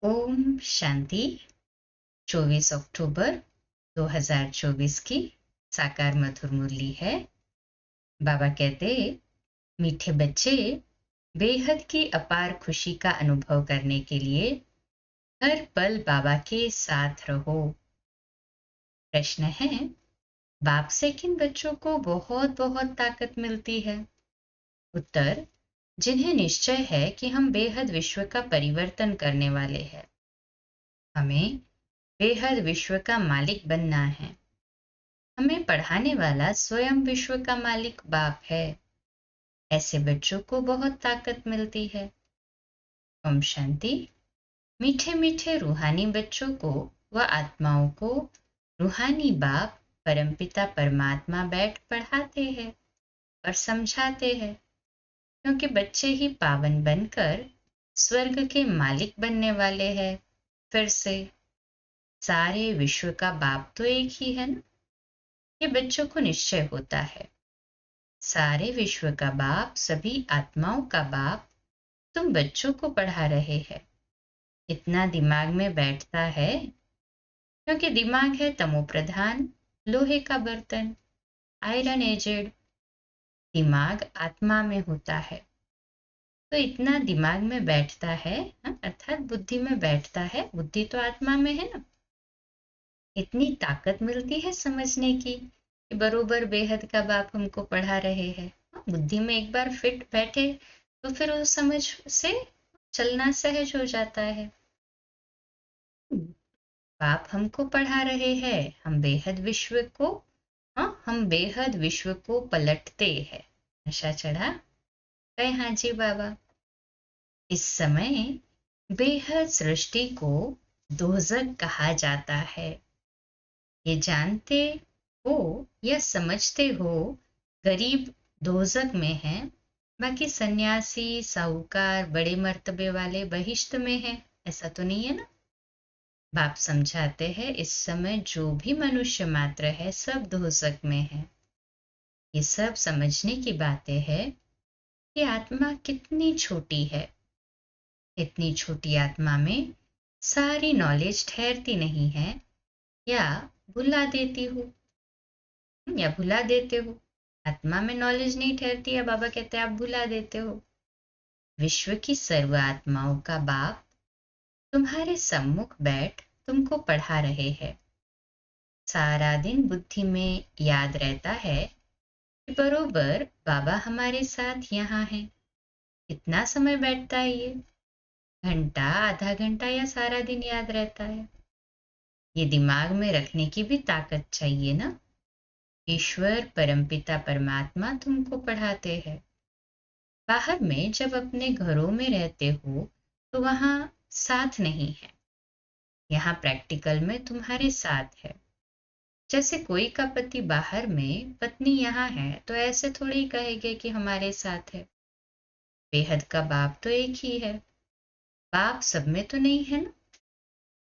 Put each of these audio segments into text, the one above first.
ओम शांति। 24 अक्टूबर 2024 की साकार मधुर मुरली है। बाबा कहते, मीठे बच्चे, बेहद की अपार खुशी का अनुभव करने के लिए हर पल बाबा के साथ रहो। प्रश्न है, बाप से किन बच्चों को बहुत बहुत ताकत मिलती है? उत्तर, जिन्हें निश्चय है कि हम बेहद विश्व का परिवर्तन करने वाले हैं। हमें बेहद विश्व का मालिक बनना है। हमें पढ़ाने वाला स्वयं विश्व का मालिक बाप है। ऐसे बच्चों को बहुत ताकत मिलती है। ओम शांति। मीठे मीठे रूहानी बच्चों को व आत्माओं को रूहानी बाप परमपिता परमात्मा बैठ पढ़ाते हैं और समझाते हैं, क्योंकि बच्चे ही पावन बनकर स्वर्ग के मालिक बनने वाले हैं। फिर से सारे विश्व का बाप तो एक ही है ना। ये बच्चों को निश्चय होता है। सारे विश्व का बाप, सभी आत्माओं का बाप तुम बच्चों को पढ़ा रहे हैं। इतना दिमाग में बैठता है, क्योंकि दिमाग है तमो प्रधान, लोहे का बर्तन, आयरन एजेड। दिमाग आत्मा में होता है, तो इतना दिमाग में बैठता है, अर्थात बुद्धि में बैठता है। बुद्धि तो आत्मा में है ना। इतनी ताकत मिलती है समझने की कि बरोबर बेहद का बाप हमको पढ़ा रहे हैं। बुद्धि में एक बार फिट बैठे तो फिर उस समझ से चलना सहज हो जाता है। बाप हमको पढ़ा रहे हैं, हम बेहद विश्व को, हम बेहद विश्व को पलटते हैं। नशा चढ़ा? कहे हाँ जी बाबा। इस समय बेहद सृष्टि को दोजक कहा जाता है। ये जानते हो या समझते हो, गरीब दोजक में है, बाकी सन्यासी साहूकार बड़े मर्तबे वाले बहिश्त में है। ऐसा तो नहीं है ना। बाप समझाते हैं, इस समय जो भी मनुष्य मात्र है सब दोजक में है। ये सब समझने की बातें हैं कि आत्मा कितनी छोटी है। इतनी छोटी आत्मा में सारी नॉलेज ठहरती नहीं है, या भुला देती हो, या भुला देते हो। आत्मा में नॉलेज नहीं ठहरती है, बाबा कहते हैं आप भुला देते हो। विश्व की सर्व आत्माओं का बाप तुम्हारे सम्मुख बैठ तुमको पढ़ा रहे हैं। सारा दिन बुद्धि में याद रहता है कि बरोबर बाबा हमारे साथ यहाँ है। कितना समय बैठता है ये? घंटा, आधा घंटा, या सारा दिन याद रहता है? ये दिमाग में रखने की भी ताकत चाहिए ना। ईश्वर परमपिता परमात्मा तुमको पढ़ाते हैं। बाहर में जब अपने घरों में रहते हो तो वहां साथ नहीं है। यहाँ प्रैक्टिकल में तुम्हारे साथ है। जैसे कोई का पति बाहर में, पत्नी यहाँ है, तो ऐसे थोड़ी ही कहेंगे कि हमारे साथ है। बेहद का बाप तो एक ही है। बाप सब में तो नहीं है ना।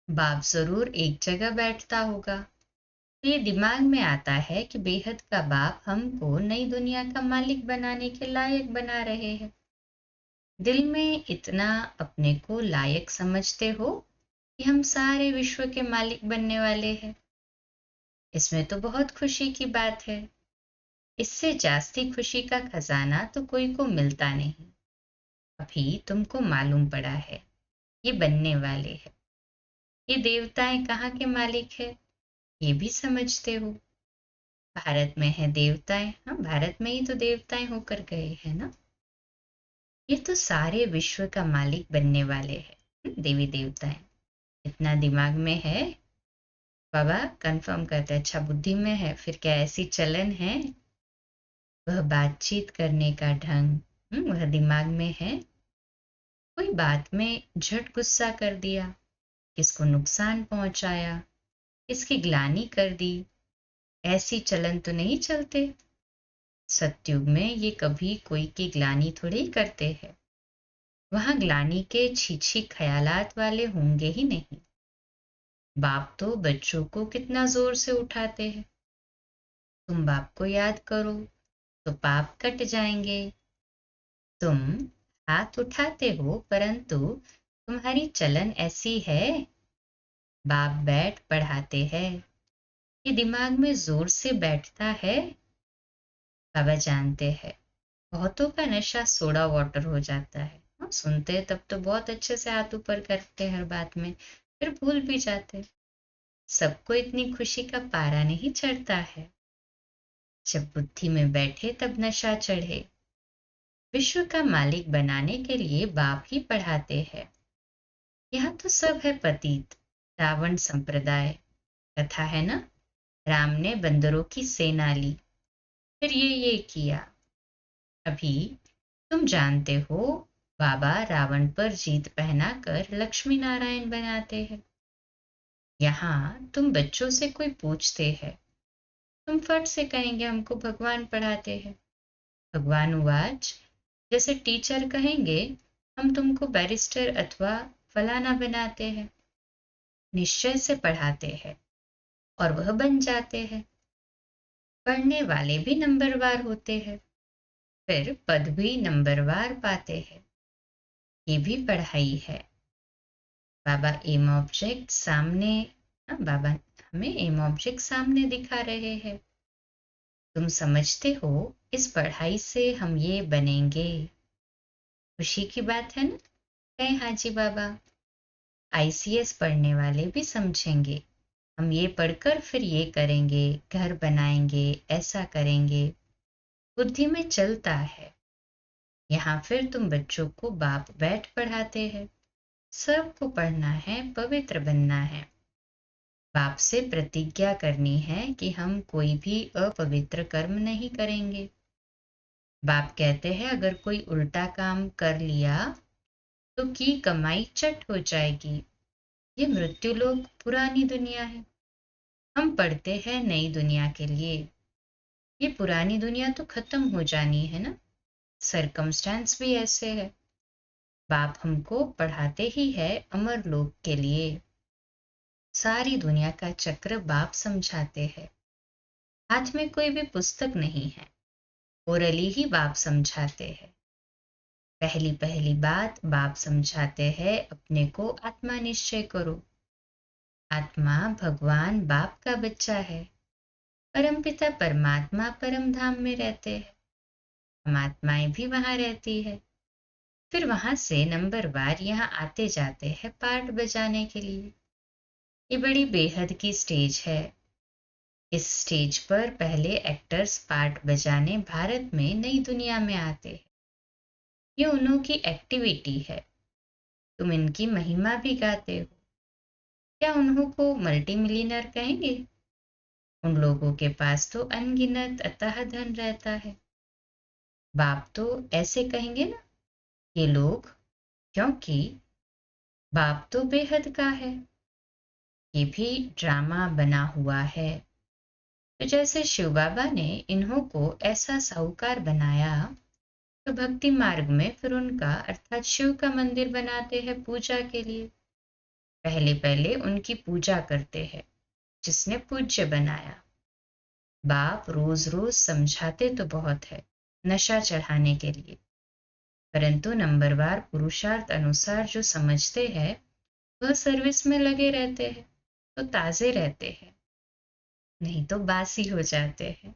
बाप जरूर एक जगह बैठता होगा। तो ये दिमाग में आता है कि बेहद का बाप हमको नई दुनिया का मालिक बनाने के लायक बना रहे हैं। दिल में इतना अपने को लायक समझते हो कि हम सारे विश्व के मालिक बनने वाले हैं। इसमें तो बहुत खुशी की बात है। इससे जास्ती खुशी का खजाना तो कोई को मिलता नहीं। अभी तुमको मालूम पड़ा है, ये बनने वाले हैं। ये देवताएं कहाँ के मालिक है, ये भी समझते हो। भारत में है देवताएं, भारत में ही तो देवताएं होकर गए हैं ना। ये तो सारे विश्व का मालिक बनने वाले हैं, देवी देवताएं। इतना दिमाग में है। बाबा कंफर्म करते, अच्छा बुद्धि में है, फिर क्या ऐसी चलन है? वह बातचीत करने का ढंग, वह दिमाग में है। कोई बात में झट गुस्सा कर दिया, किसको नुकसान पहुंचाया, किसकी ग्लानि कर दी, ऐसी चलन तो नहीं चलते। सतयुग में ये कभी कोई की ग्लानि थोड़ी करते हैं। वहां ग्लानि के छीछी ख्यालात वाले होंगे ही नहीं। बाप तो बच्चों को कितना जोर से उठाते हैं। तुम बाप को याद करो तो पाप कट जाएंगे। तुम हाथ उठाते हो, परंतु तुम्हारी चलन ऐसी है, बाप बैठ पढ़ाते हैं, ये दिमाग में जोर से बैठता है। बाबा जानते हैं बहुतों का नशा सोडा वाटर हो जाता है। हाँ, सुनते हैं तब तो बहुत अच्छे से हाथ ऊपर करते हैं हर बात में, फिर भूल भी जाते। सबको इतनी खुशी का पारा नहीं चढ़ता है, जब बुद्धि में बैठे तब नशा चढ़े। विश्व का मालिक बनाने के लिए बाप ही पढ़ाते हैं। यहाँ तो सब है पतित, रावण संप्रदाय। कथा है ना, राम ने बंदरों की सेना ली, फिर ये किया। अभी तुम जानते हो, बाबा रावण पर जीत पहना कर लक्ष्मी नारायण बनाते हैं। यहाँ तुम बच्चों से कोई पूछते हैं, तुम फट से कहेंगे हमको भगवान पढ़ाते हैं। भगवान उवाच, जैसे टीचर कहेंगे हम तुमको बैरिस्टर अथवा फलाना बनाते हैं। निश्चय से पढ़ाते हैं और वह बन जाते हैं। पढ़ने वाले भी नंबरवार होते हैं, फिर पद भी नंबरवार पाते हैं। ये भी पढ़ाई है। बाबा एम ऑब्जेक्ट सामने बाबा हमें एम ऑब्जेक्ट सामने दिखा रहे हैं। तुम समझते हो, इस पढ़ाई से हम ये बनेंगे। खुशी की बात है ना? कहें हाँ जी बाबा। आईसीएस पढ़ने वाले भी समझेंगे, हम ये पढ़कर फिर ये करेंगे, घर बनाएंगे, ऐसा करेंगे। बुद्धि में चलता है। यहाँ फिर तुम बच्चों को बाप बैठ पढ़ाते हैं। सबको पढ़ना है, पवित्र बनना है। बाप से प्रतिज्ञा करनी है कि हम कोई भी अपवित्र कर्म नहीं करेंगे। बाप कहते हैं अगर कोई उल्टा काम कर लिया तो की कमाई चट हो जाएगी। ये मृत्यु लोक पुरानी दुनिया है, हम पढ़ते हैं नई दुनिया के लिए। ये पुरानी दुनिया तो खत्म हो जानी है ना, सरकमस्टेंस भी ऐसे है। बाप हमको पढ़ाते ही है अमर लोक के लिए। सारी दुनिया का चक्र बाप समझाते हैं। हाथ में कोई भी पुस्तक नहीं है, ओरली ही बाप समझाते हैं। पहली पहली बात बाप समझाते हैं, अपने को आत्मा निश्चय करो। आत्मा भगवान बाप का बच्चा है। परमपिता परमात्मा परम धाम में रहते हैं, हम आत्माएं भी वहां रहती है। फिर वहां से नंबरवार यहाँ आते जाते हैं पार्ट बजाने के लिए। ये बड़ी बेहद की स्टेज है। इस स्टेज पर पहले एक्टर्स पार्ट बजाने भारत में नई दुनिया में आते हैं। ये उन्हों की एक्टिविटी है, तुम इनकी महिमा भी गाते हो। क्या उन्हों को मल्टी मिलियनर कहेंगे? उन लोगों के पास तो अनगिनत अतः धन रहता है। बाप तो ऐसे कहेंगे ना, ये लोग, क्योंकि बाप तो बेहद का है। ये भी ड्रामा बना हुआ है। तो जैसे शिव बाबा ने इन्हों को ऐसा साहूकार बनाया, तो भक्ति मार्ग में फिर उनका अर्थात शिव का मंदिर बनाते हैं पूजा के लिए। पहले पहले उनकी पूजा करते हैं जिसने पूज्य बनाया। बाप रोज रोज समझाते तो बहुत है नशा चढ़ाने के लिए, परंतु नंबरवार पुरुषार्थ अनुसार जो समझते हैं वह सर्विस में लगे रहते हैं, तो ताजे रहते हैं, नहीं तो बासी हो जाते हैं।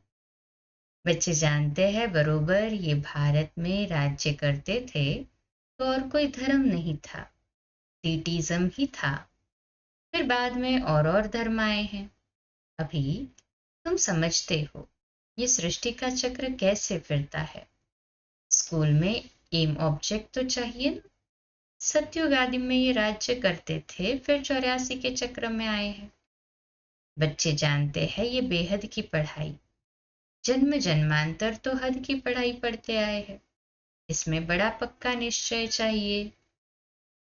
बच्चे जानते हैं बरोबर ये भारत में राज्य करते थे तो और कोई धर्म नहीं था, टीटिज्म ही था। फिर बाद में और धर्म आए हैं। अभी तुम समझते हो ये सृष्टि का चक्र कैसे फिरता है। स्कूल में एम ऑब्जेक्ट तो चाहिए ना। सतयुग आदि में ये राज्य करते थे, फिर 84 के चक्र में आए हैं। बच्चे जानते हैं ये बेहद की पढ़ाई, जन्म जन्मांतर तो हद की पढ़ाई पढ़ते आए हैं। इसमें बड़ा पक्का निश्चय चाहिए।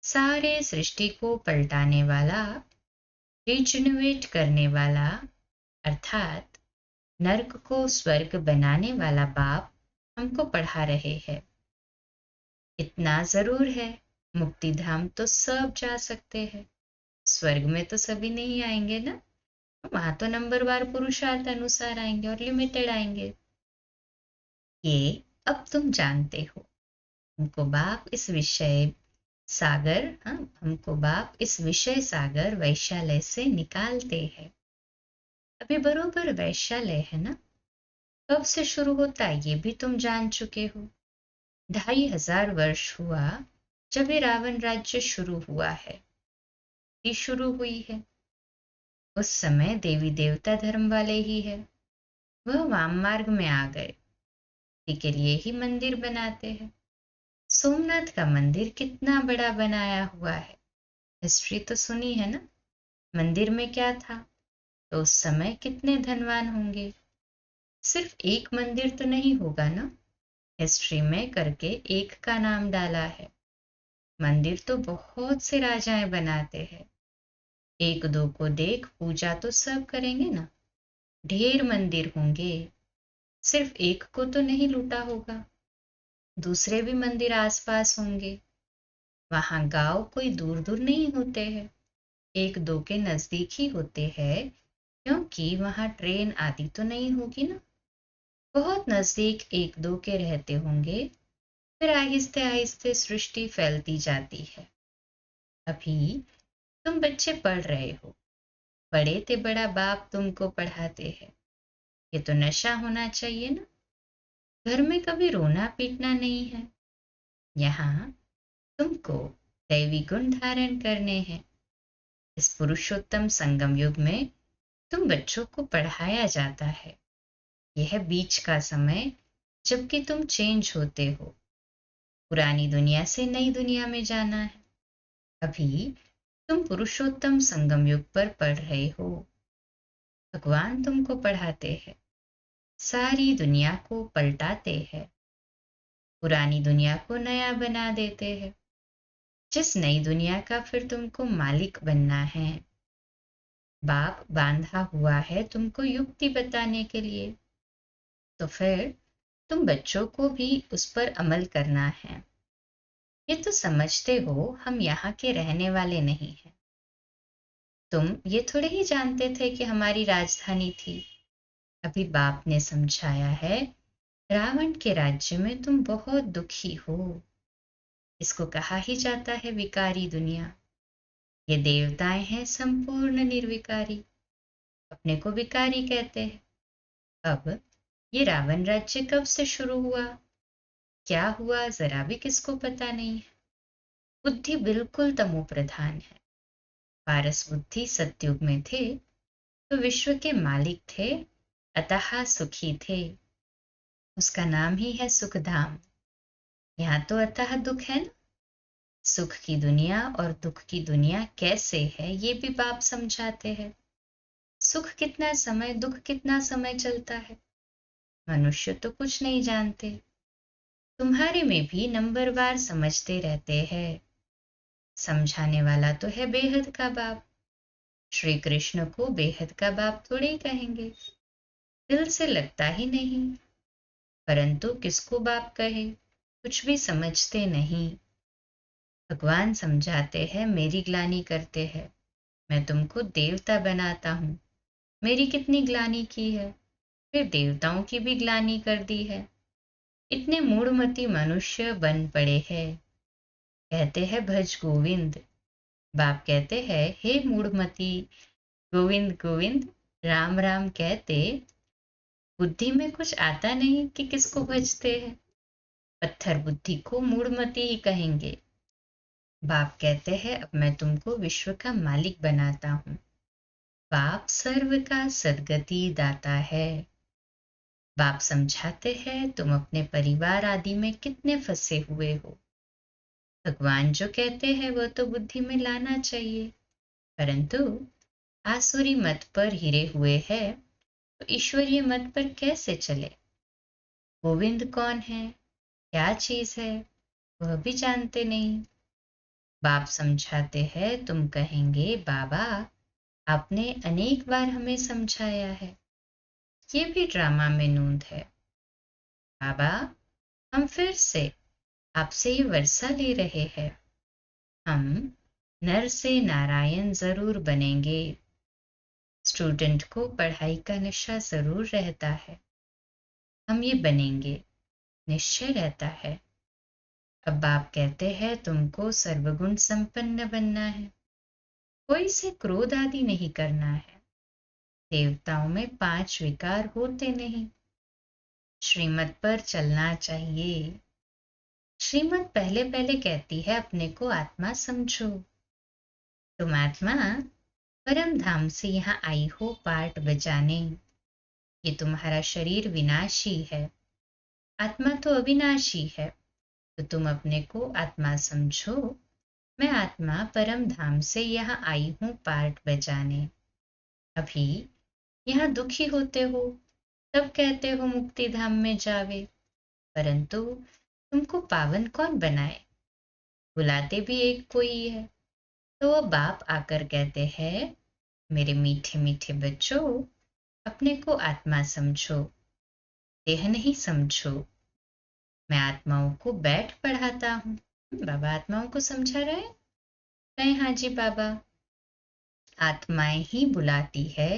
सारे सृष्टि को पलटाने वाला, रिजनरेट करने वाला, अर्थात नर्क को स्वर्ग बनाने वाला बाप हमको पढ़ा रहे हैं। इतना जरूर है, मुक्ति धाम तो सब जा सकते हैं, स्वर्ग में तो सभी नहीं आएंगे ना, वहां तो नंबरवार पुरुषार्थ अनुसार आएंगे और लिमिटेड आएंगे। ये अब तुम जानते हो। तुमको बाप इस विषय सागर, हाँ, हमको बाप इस विषय सागर वैश्यालय से निकालते हैं। अभी बरोबर वैश्यालय है ना, कब से शुरू होता है ये भी तुम जान चुके हो। 2500 वर्ष हुआ जब ये रावण राज्य शुरू हुआ है, ये शुरू हुई है। उस समय देवी देवता धर्म वाले ही है, वह वाम मार्ग में आ गए, इसी के लिए ही मंदिर बनाते हैं। सोमनाथ का मंदिर कितना बड़ा बनाया हुआ है, हिस्ट्री तो सुनी है ना। मंदिर में क्या था, तो उस समय कितने धनवान होंगे। सिर्फ एक मंदिर तो नहीं होगा ना, हिस्ट्री में करके एक का नाम डाला है। मंदिर तो बहुत से राजाएं बनाते हैं, एक दो को देख पूजा तो सब करेंगे ना, ढेर मंदिर होंगे। सिर्फ एक को तो नहीं लूटा होगा, दूसरे भी मंदिर आसपास होंगे। वहां गांव कोई दूर दूर नहीं होते हैं, एक दो के नजदीक ही होते हैं, क्योंकि वहां ट्रेन आदि तो नहीं होगी ना। बहुत नजदीक एक दो के रहते होंगे, फिर आहिस्ते आहिस्ते सृष्टि फैलती जाती है। अभी तुम बच्चे पढ़ रहे हो, बड़े ते बड़ा बाप तुमको पढ़ाते हैं, ये तो नशा होना चाहिए ना। घर में कभी रोना पीटना नहीं है, यहाँ तुमको दैवी गुण धारण करने हैं। इस पुरुषोत्तम संगम युग में तुम बच्चों को पढ़ाया जाता है। यह बीच का समय जबकि तुम चेंज होते हो, पुरानी दुनिया से नई दुनिया में जाना है। अभी तुम पुरुषोत्तम संगम युग पर पढ़ रहे हो, भगवान तुमको पढ़ाते हैं, सारी दुनिया को पलटाते हैं, पुरानी दुनिया को नया बना देते हैं, जिस नई दुनिया का फिर तुमको मालिक बनना है। बाप बांधा हुआ है तुमको युक्ति बताने के लिए, तो फिर तुम बच्चों को भी उस पर अमल करना है। ये तो समझते हो हम यहाँ के रहने वाले नहीं हैं। तुम ये थोड़े ही जानते थे कि हमारी राजधानी थी। अभी बाप ने समझाया है, रावण के राज्य में तुम बहुत दुखी हो। इसको कहा ही जाता है विकारी दुनिया। ये देवताएं हैं संपूर्ण निर्विकारी, अपने को विकारी कहते हैं। अब ये रावण राज्य कब से शुरू हुआ, क्या हुआ, जरा भी किसको पता नहीं है। बुद्धि बिल्कुल तमो प्रधान है। पारस बुद्धि सतयुग में थे तो विश्व के मालिक थे, अतः सुखी थे। उसका नाम ही है सुखधाम। यहाँ तो अतः दुख है ना। सुख की दुनिया और दुख की दुनिया कैसे है ये भी बाप समझाते हैं। सुख कितना समय, दुख कितना समय चलता है, मनुष्य तो कुछ नहीं जानते। तुम्हारे में भी नंबरवार समझते रहते हैं। समझाने वाला तो है बेहद का बाप। श्री कृष्ण को बेहद का बाप थोड़े ही कहेंगे, दिल से लगता ही नहीं। परंतु किसको बाप कहे, कुछ भी समझते नहीं। भगवान समझाते हैं, मेरी ग्लानि करते हैं, मैं तुमको देवता बनाता हूँ। मेरी कितनी ग्लानि की है, फिर देवताओं की भी ग्लानि कर दी है। इतने मूढ़मती मनुष्य बन पड़े हैं। कहते हैं भज गोविंद, बाप कहते हैं हे मूढ़मती, गोविंद गोविंद राम राम कहते बुद्धि में कुछ आता नहीं कि किसको भजते हैं। पत्थर बुद्धि को मूढ़मती ही कहेंगे। बाप कहते हैं अब मैं तुमको विश्व का मालिक बनाता हूँ। बाप सर्व का सद्गति दाता है। बाप समझाते हैं तुम अपने परिवार आदि में कितने फंसे हुए हो। भगवान जो कहते हैं वह तो बुद्धि में लाना चाहिए, परंतु आसुरी मत पर हिरे हुए है तो ईश्वरीय मत पर कैसे चले। गोविंद कौन है, क्या चीज है, वह भी जानते नहीं। बाप समझाते हैं, तुम कहेंगे बाबा आपने अनेक बार हमें समझाया है, ये भी ड्रामा में नूंद है। बाबा हम फिर से आपसे ये वर्षा ले रहे हैं, हम नर से नारायण जरूर बनेंगे। स्टूडेंट को पढ़ाई का नशा जरूर रहता है, हम ये बनेंगे, निश्चय रहता है। अब बाप कहते हैं तुमको सर्वगुण संपन्न बनना है, कोई से क्रोध आदि नहीं करना है, देवताओं में 5 विकार होते नहीं, श्रीमत पर चलना चाहिए। श्रीमत पहले पहले कहती है अपने को आत्मा समझो। तुम आत्मा परम धाम से यहाँ आई हो पार्ट बजाने। ये तुम्हारा शरीर विनाशी है, आत्मा तो अविनाशी है। तो तुम अपने को आत्मा समझो। मैं आत्मा परम धाम से यहाँ आई हूँ पार्ट बजाने। अभी यहाँ दुखी होते हो, तब कहते हो मुक्ति धाम में जावे, परंतु तुमको पावन कौन बनाए? बुलाते भी एक कोई है। तो वो बाप आकर कहते हैं मेरे मीठे मीठे बच्चों, अपने को आत्मा समझो, देह नहीं समझो। मैं आत्माओं को बैठ पढ़ाता हूँ। बाबा आत्माओं को समझा रहे? कहे हाँ जी बाबा। आत्माएं ही बुलाती है,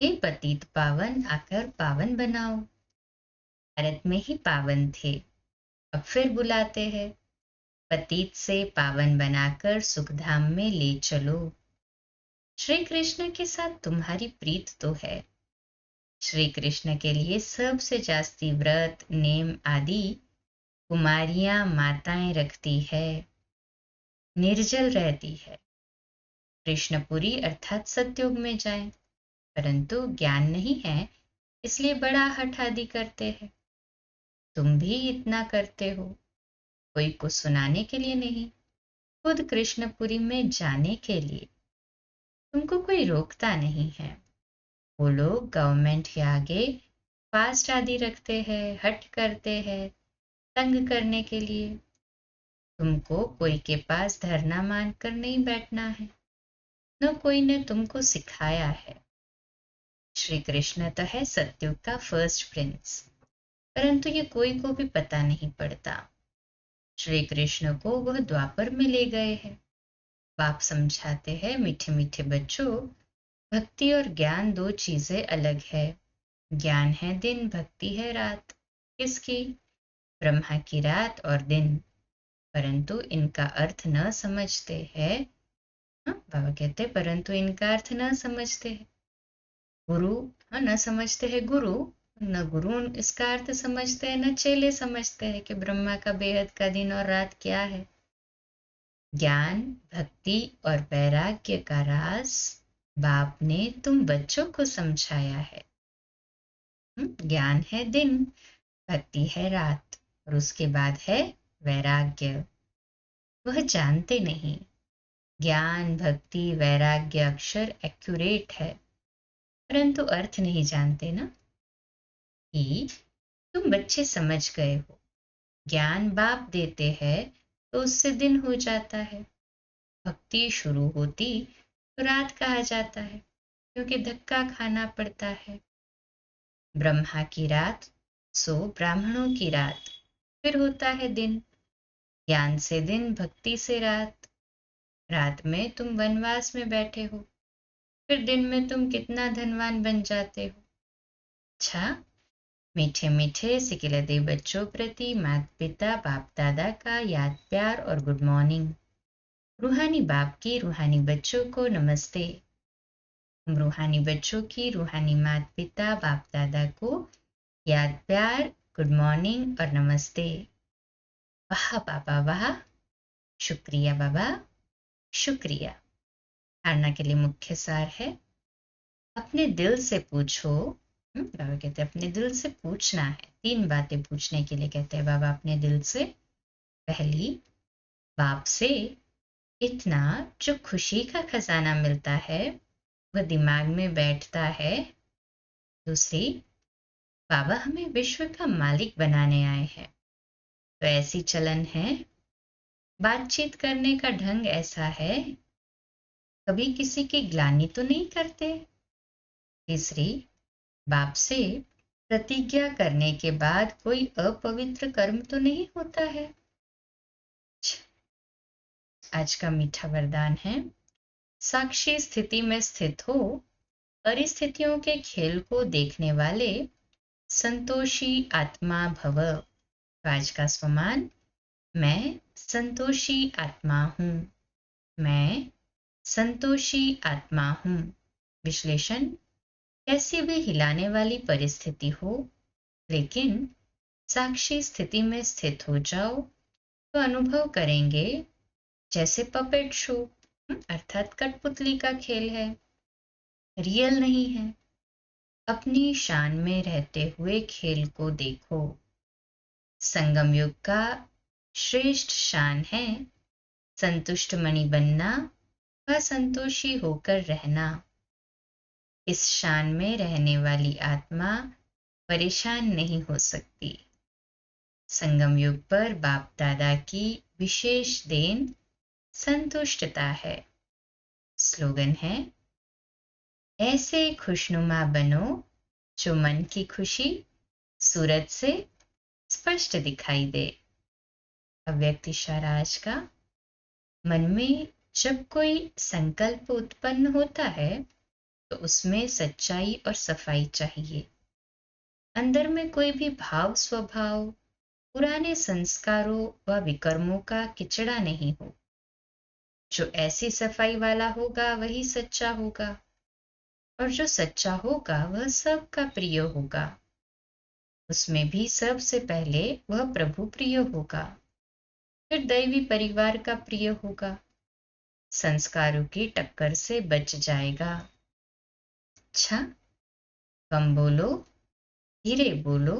हे पतित पावन आकर पावन बनाओ। भारत में ही पावन थे, अब फिर बुलाते हैं, पतित से पावन बनाकर सुखधाम में ले चलो। श्री कृष्ण के साथ तुम्हारी प्रीत तो है। श्री कृष्ण के लिए सबसे जास्ती व्रत नेम आदि कुमारियां माताएं रखती है, निर्जल रहती है। कृष्णपुरी अर्थात सतयुग में जाए, परंतु ज्ञान नहीं है, इसलिए बड़ा हठ आदि करते हैं। तुम भी इतना करते हो, कोई को सुनाने के लिए नहीं, खुद कृष्णपुरी में जाने के लिए। तुमको कोई रोकता नहीं है। वो लोग गवर्नमेंट के आगे फास्ट आदि रखते हैं, हट करते हैं, तंग करने के लिए। तुमको कोई के पास धरना मानकर नहीं बैठना है, न कोई ने तुमको सिखाया है। श्री कृष्ण तो है सतयुग का फर्स्ट प्रिंस, परंतु ये कोई को भी पता नहीं पड़ता। श्री कृष्ण को वह द्वापर में ले गए हैं। बाप समझाते हैं मीठे मीठे बच्चों, भक्ति और ज्ञान दो चीजें अलग है। ज्ञान है दिन, भक्ति है रात। किसकी? ब्रह्मा की रात और दिन। परंतु इनका अर्थ न समझते हैं। बाबा कहते परंतु इनका अर्थ न समझते हैं गुरु। न समझते हैं गुरु, न गुरु इसका अर्थ समझते हैं, न चेले समझते हैं कि ब्रह्मा का बेहद का दिन और रात क्या है। ज्ञान भक्ति और वैराग्य का राज बाप ने तुम बच्चों को समझाया है। ज्ञान है दिन, भक्ति है रात, और उसके बाद है वैराग्य। वह जानते नहीं। ज्ञान भक्ति वैराग्य अक्षर एक्यूरेट है, परंतु अर्थ नहीं जानते ना, कि तुम बच्चे समझ गए हो। ज्ञान बाप देते हैं तो उससे दिन हो जाता है। भक्ति शुरू होती तो रात कहा जाता है, क्योंकि धक्का खाना पड़ता है। ब्रह्मा की रात सो ब्राह्मणों की रात, फिर होता है दिन। ज्ञान से दिन, भक्ति से रात। रात में तुम वनवास में बैठे हो, फिर दिन में तुम कितना धनवान बन जाते हो। अच्छा, मीठे मीठे सिकिलते बच्चों प्रति माता पिता बाप दादा का याद प्यार और गुड मॉर्निंग। रूहानी बाप की रूहानी बच्चों को नमस्ते। रूहानी बच्चों की रूहानी माता पिता बाप दादा को याद प्यार, गुड मॉर्निंग और नमस्ते। वाह बाबा वाह, शुक्रिया बाबा शुक्रिया। धारणा के लिए मुख्य सार है, अपने दिल से पूछो। बाबा कहते हैं अपने दिल से पूछना है। 3 बातें पूछने के लिए कहते हैं बाबा अपने दिल से। पहली, बाप से इतना जो खुशी का खजाना मिलता है वह दिमाग में बैठता है। दूसरी, बाबा हमें विश्व का मालिक बनाने आए हैं, तो ऐसी चलन है, बातचीत करने का ढंग ऐसा है, कभी किसी की ग्लानि तो नहीं करते। तीसरी, बाप से प्रतिज्ञा करने के बाद कोई अपवित्र कर्म तो नहीं होता है। आज का मीठा वरदान है, साक्षी स्थिति में स्थित हो परिस्थितियों के खेल को देखने वाले संतोषी आत्मा भव। आज का स्वमान, मैं संतोषी आत्मा हूँ। मैं संतोषी आत्मा हूँ। विश्लेषण, कैसी भी हिलाने वाली परिस्थिति हो, लेकिन साक्षी स्थिति में स्थित हो जाओ तो अनुभव करेंगे जैसे पपेट शो, अर्थात कठपुतली का खेल है, रियल नहीं है। अपनी शान में रहते हुए खेल को देखो। संगम युग का श्रेष्ठ शान है संतुष्ट मणि बनना व संतोषी होकर रहना। इस शान में रहने वाली आत्मा परेशान नहीं हो सकती। संगम युग पर बाप दादा की विशेष देन संतुष्टता है। स्लोगन है, ऐसे खुशनुमा बनो जो मन की खुशी सूरत से स्पष्ट दिखाई दे। अव्यक्त इशारा आज का, मन में जब कोई संकल्प उत्पन्न होता है तो उसमें सच्चाई और सफाई चाहिए। अंदर में कोई भी भाव स्वभाव, पुराने संस्कारों व विकर्मों का किचड़ा नहीं हो। जो ऐसी सफाई वाला होगा वही सच्चा होगा, और जो सच्चा होगा वह सबका प्रिय होगा। उसमें भी सबसे पहले वह प्रभु प्रिय होगा, फिर दैवी परिवार का प्रिय होगा। संस्कारों की टक्कर से बच जाएगा। अच्छा, कम बोलो, धीरे बोलो,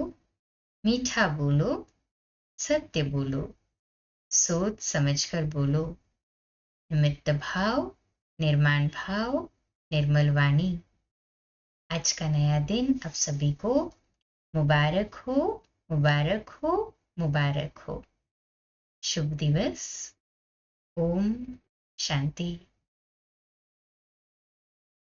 मीठा बोलो, सत्य बोलो, सोच समझकर बोलो। निमित्त भाव, निर्माण भाव, निर्मल वाणी। आज का नया दिन आप सभी को मुबारक हो, मुबारक हो, मुबारक हो। शुभ दिवस। ओम शांति।